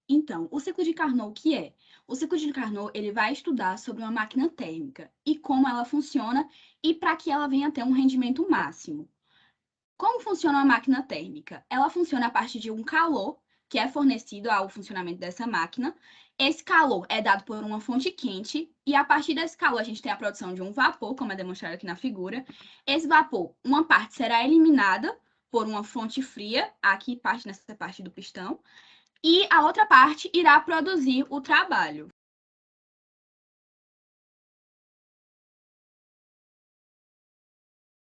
Então, o ciclo de Carnot, o que é? O ciclo de Carnot, ele vai estudar sobre uma máquina térmica e como ela funciona e para que ela venha a ter um rendimento máximo. Como funciona uma máquina térmica? Ela funciona a partir de um calor que é fornecido ao funcionamento dessa máquina. Esse calor é dado por uma fonte quente e a partir desse calor a gente tem a produção de um vapor, como é demonstrado aqui na figura. Esse vapor, uma parte será eliminada por uma fonte fria, aqui parte nessa parte do pistão, e a outra parte irá produzir o trabalho.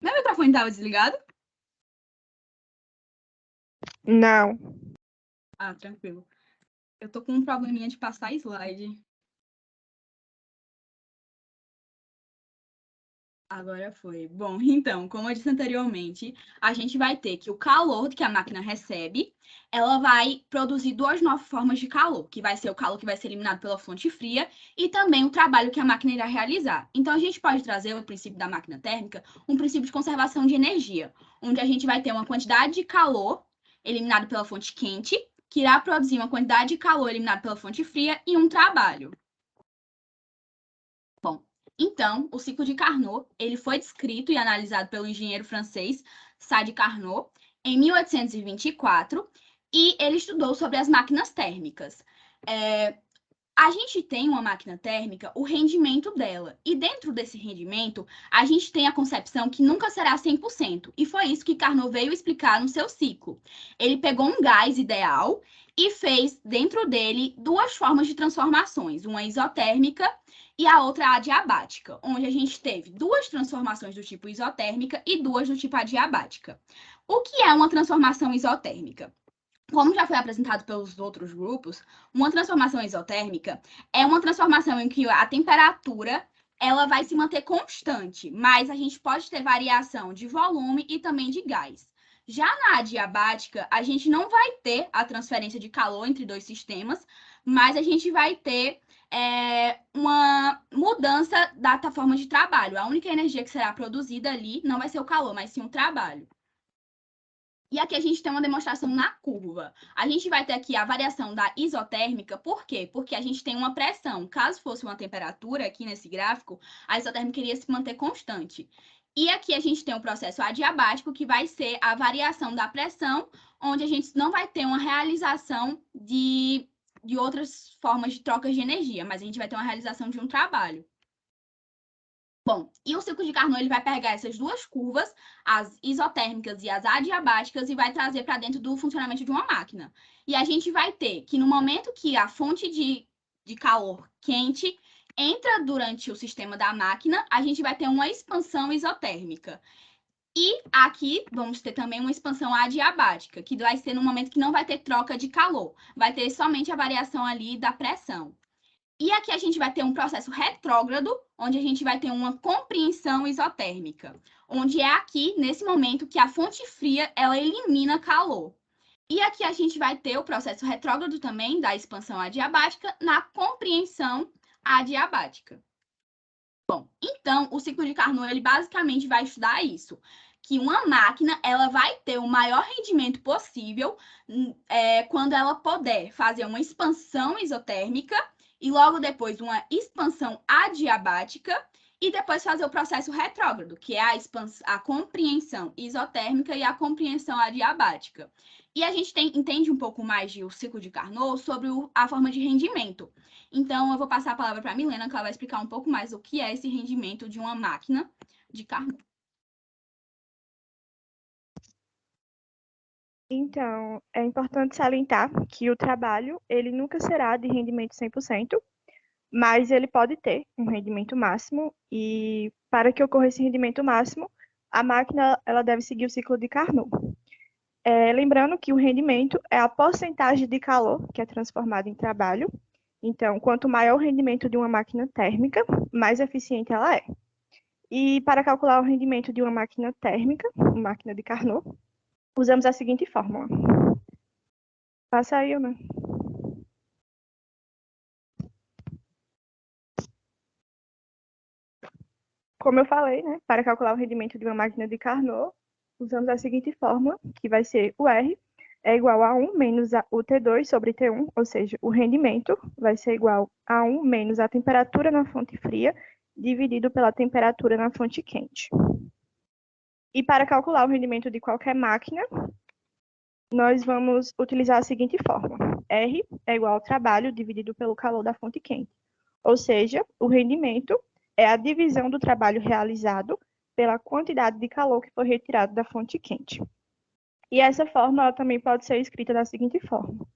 Meu microfone estava desligado? Não. Ah, tranquilo. Eu tô com um probleminha de passar slide. Agora foi. Bom, então, como eu disse anteriormente, a gente vai ter que o calor que a máquina recebe, ela vai produzir duas novas formas de calor, que vai ser o calor que vai ser eliminado pela fonte fria e também o trabalho que a máquina irá realizar. Então, a gente pode trazer o princípio da máquina térmica, um princípio de conservação de energia, onde a gente vai ter uma quantidade de calor eliminado pela fonte quente, que irá produzir uma quantidade de calor eliminado pela fonte fria e um trabalho. Bom, então, o ciclo de Carnot, ele foi descrito e analisado pelo engenheiro francês Sadi Carnot em 1824 e ele estudou sobre as máquinas térmicas. A gente tem uma máquina térmica, o rendimento dela, e dentro desse rendimento, a gente tem a concepção que nunca será 100%, e foi isso que Carnot veio explicar no seu ciclo. Ele pegou um gás ideal e fez dentro dele duas formas de transformações, uma isotérmica e a outra adiabática, onde a gente teve duas transformações do tipo isotérmica e duas do tipo adiabática. O que é uma transformação isotérmica? Como já foi apresentado pelos outros grupos, uma transformação isotérmica é uma transformação em que a temperatura ela vai se manter constante, mas a gente pode ter variação de volume e também de gás. Já na adiabática, a gente não vai ter a transferência de calor entre dois sistemas, mas a gente vai ter uma mudança da forma de trabalho. A única energia que será produzida ali não vai ser o calor, mas sim o trabalho. E aqui a gente tem uma demonstração na curva. A gente vai ter aqui a variação da isotérmica, por quê? Porque a gente tem uma pressão. Caso fosse uma temperatura, aqui nesse gráfico, a isotérmica iria se manter constante. E aqui a gente tem o processo adiabático, que vai ser a variação da pressão, onde a gente não vai ter uma realização de outras formas de trocas de energia, mas a gente vai ter uma realização de um trabalho. Bom, e o ciclo de Carnot ele vai pegar essas duas curvas, as isotérmicas e as adiabáticas, e vai trazer para dentro do funcionamento de uma máquina. E a gente vai ter que no momento que a fonte de calor quente entra durante o sistema da máquina, a gente vai ter uma expansão isotérmica. E aqui vamos ter também uma expansão adiabática, que vai ser no momento que não vai ter troca de calor, vai ter somente a variação ali da pressão. E aqui a gente vai ter um processo retrógrado, onde a gente vai ter uma compreensão isotérmica, onde é aqui, nesse momento, que a fonte fria, ela elimina calor. E aqui a gente vai ter o processo retrógrado também, da expansão adiabática, na compreensão adiabática. Bom, então, o ciclo de Carnot, ele basicamente vai estudar isso, que uma máquina, ela vai ter o maior rendimento possível quando ela puder fazer uma expansão isotérmica e logo depois uma expansão adiabática e depois fazer o processo retrógrado, que é a compreensão isotérmica e a compreensão adiabática. E a gente entende um pouco mais do ciclo de Carnot sobre a forma de rendimento. Então, eu vou passar a palavra para a Milena, que ela vai explicar um pouco mais o que é esse rendimento de uma máquina de Carnot. Então, é importante salientar que o trabalho, ele nunca será de rendimento 100%, mas ele pode ter um rendimento máximo e para que ocorra esse rendimento máximo, a máquina ela deve seguir o ciclo de Carnot. Lembrando que o rendimento é a porcentagem de calor que é transformada em trabalho. Então, quanto maior o rendimento de uma máquina térmica, mais eficiente ela é. E para calcular o rendimento de uma máquina térmica, uma máquina de Carnot, usamos a seguinte fórmula. Passa aí, né? Como eu falei, né, para calcular o rendimento de uma máquina de Carnot, usamos a seguinte fórmula, que vai ser o R, é igual a 1 menos o T2 sobre T1, ou seja, o rendimento vai ser igual a 1 menos a temperatura na fonte fria, dividido pela temperatura na fonte quente. E para calcular o rendimento de qualquer máquina, nós vamos utilizar a seguinte fórmula. R é igual ao trabalho dividido pelo calor da fonte quente. Ou seja, o rendimento é a divisão do trabalho realizado pela quantidade de calor que foi retirado da fonte quente. E essa fórmula também pode ser escrita da seguinte forma.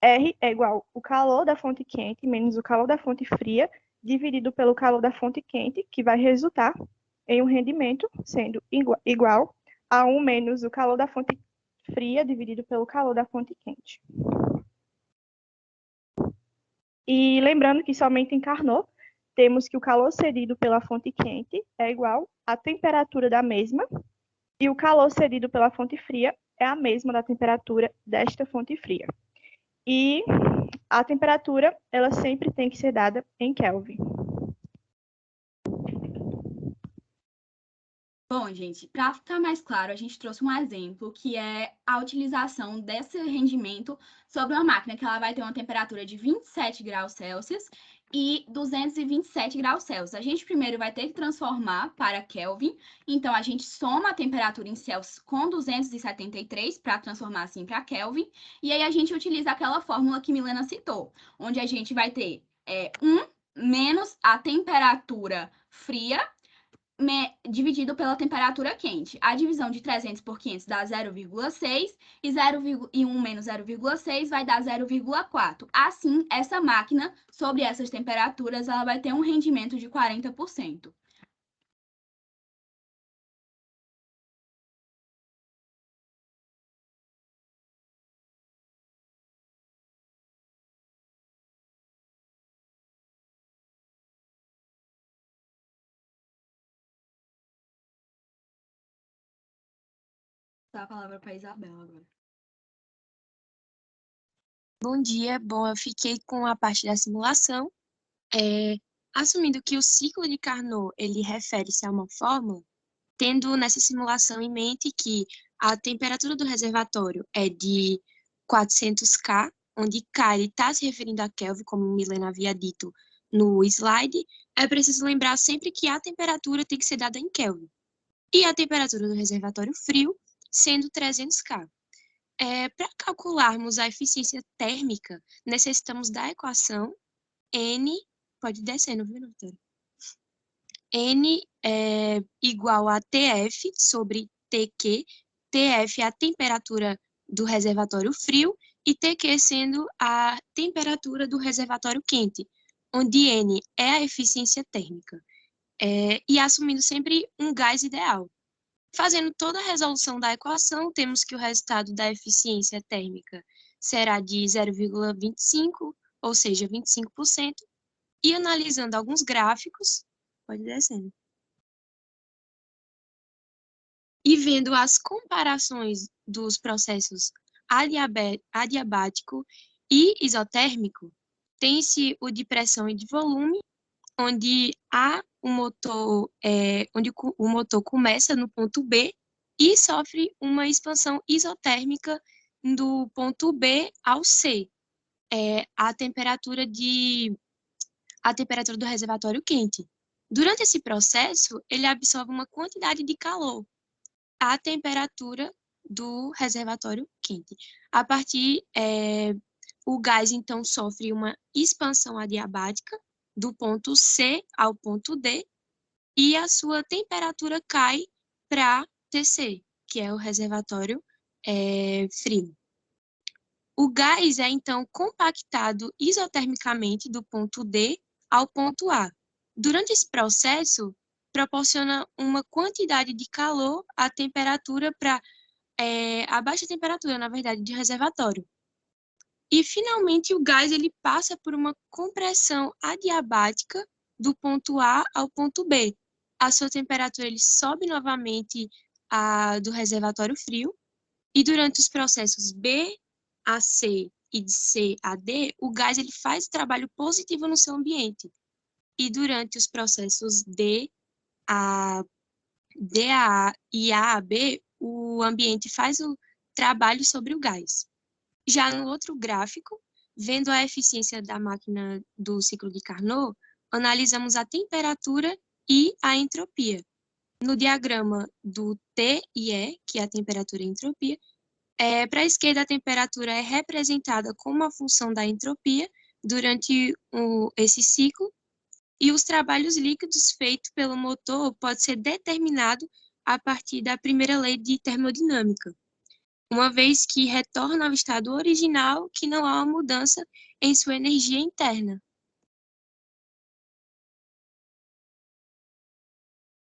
R é igual ao calor da fonte quente menos o calor da fonte fria, dividido pelo calor da fonte quente, que vai resultar em um rendimento sendo igual a 1 menos o calor da fonte fria, dividido pelo calor da fonte quente. E lembrando que somente em Carnot, temos que o calor cedido pela fonte quente é igual à temperatura da mesma, e o calor cedido pela fonte fria é a mesma da temperatura desta fonte fria. E a temperatura, ela sempre tem que ser dada em Kelvin. Bom, gente, para ficar mais claro, a gente trouxe um exemplo que é a utilização desse rendimento sobre uma máquina que ela vai ter uma temperatura de 27 graus Celsius e 227 graus Celsius. A gente primeiro vai ter que transformar para Kelvin, então a gente soma a temperatura em Celsius com 273 para transformar assim para Kelvin, e aí a gente utiliza aquela fórmula que Milena citou, onde a gente vai ter 1 menos a temperatura fria dividido pela temperatura quente. A divisão de 300 por 500 dá 0,6 e 1 menos 0,6 vai dar 0,4. Assim, essa máquina, sobre essas temperaturas, ela vai ter um rendimento de 40%. Dá a palavra para a Isabela agora. Bom dia, eu fiquei com a parte da simulação. Assumindo que o ciclo de Carnot, ele refere-se a uma fórmula, tendo nessa simulação em mente que a temperatura do reservatório é de 400 K, onde K está se referindo a Kelvin, como Milena havia dito no slide, é preciso lembrar sempre que a temperatura tem que ser dada em Kelvin. E a temperatura do reservatório frio sendo 300 K. Para calcularmos a eficiência térmica, necessitamos da equação N, pode descendo, viu, doutora? N é igual a TF sobre TQ, TF é a temperatura do reservatório frio e TQ sendo a temperatura do reservatório quente, onde N é a eficiência térmica, e assumindo sempre um gás ideal. Fazendo toda a resolução da equação, temos que o resultado da eficiência térmica será de 0,25, ou seja, 25%, e analisando alguns gráficos, pode descendo, e vendo as comparações dos processos adiabático e isotérmico, tem-se o de pressão e de volume, onde o motor começa no ponto B e sofre uma expansão isotérmica do ponto B ao C, a temperatura do reservatório quente. Durante esse processo, ele absorve uma quantidade de calor, a temperatura do reservatório quente. A partir, o gás, então, sofre uma expansão adiabática do ponto C ao ponto D, e a sua temperatura cai para TC, que é o reservatório frio. O gás é, então, compactado isotermicamente do ponto D ao ponto A. Durante esse processo, proporciona uma quantidade de calor à temperatura a baixa temperatura, na verdade, de reservatório. E, finalmente, o gás ele passa por uma compressão adiabática do ponto A ao ponto B. A sua temperatura ele sobe novamente do reservatório frio, e durante os processos B a C e de C a D, o gás ele faz trabalho positivo no seu ambiente. E durante os processos D a e A a B, o ambiente faz o trabalho sobre o gás. Já no outro gráfico, vendo a eficiência da máquina do ciclo de Carnot, analisamos a temperatura e a entropia. No diagrama do T e E, que é a temperatura e a entropia, para a esquerda a temperatura é representada como uma função da entropia durante esse ciclo, e os trabalhos líquidos feitos pelo motor pode ser determinado a partir da primeira lei de termodinâmica, uma vez que retorna ao estado original que não há uma mudança em sua energia interna.